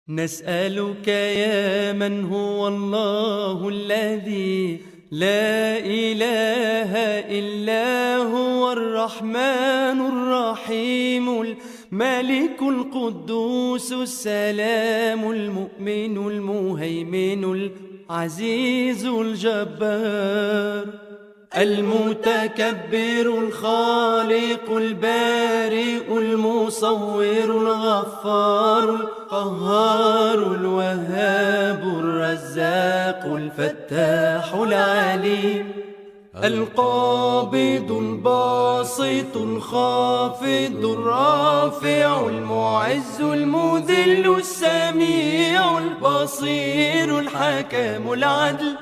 نسألك يا من هو الله الذي لا إله إلا هو الرحمن الرحيم الملك القدوس السلام المؤمن المهيمن العزيز الجبار المتكبر الخالق البارئ المصور الغفار القهار الوهاب الرزاق الفتاح العليم القابض الباسط الخافض الرافع المعز المذل السميع البصير الحكم العدل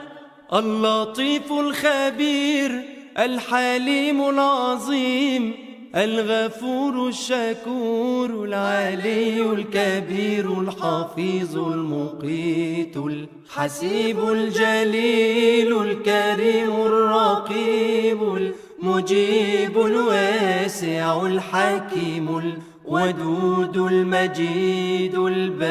اللطيف الخبير الحليم العظيم الغفور الشكور العلي الكبير الحفيظ المقيت الحسيب الجليل الكريم الرقيب المجيب الواسع الحكيم الودود المجيد الباعث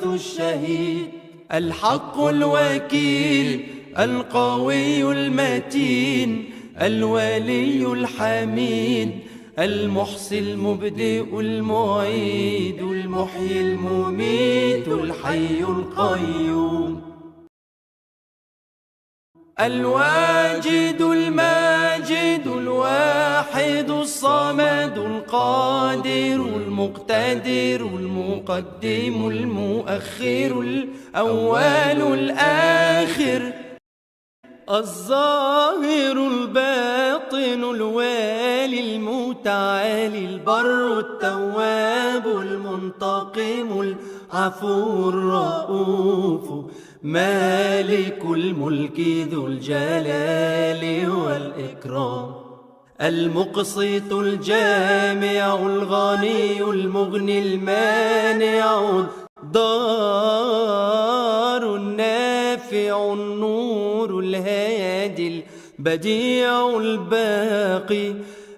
الشهيد الحق الوكيل القوي المتين الولي الحميد المحصي المبدئ المعيد المحيي المميت الحي القيوم الواجد الماجد الواحد الصمد القادر المقتدر المقدم المؤخر الأول الآخر الظاهر الباطن الوالي المتعالي البر التواب المنتقم العفو الرؤوف مالك الملك ذو الجلال والإكرام المقسط الجامع الغني المغني المانع الضار النافع النور الهادي البديع الباقي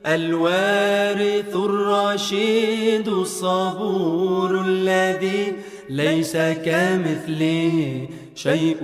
الوارث الرشيد الصبور الذي ليس كمثله شيء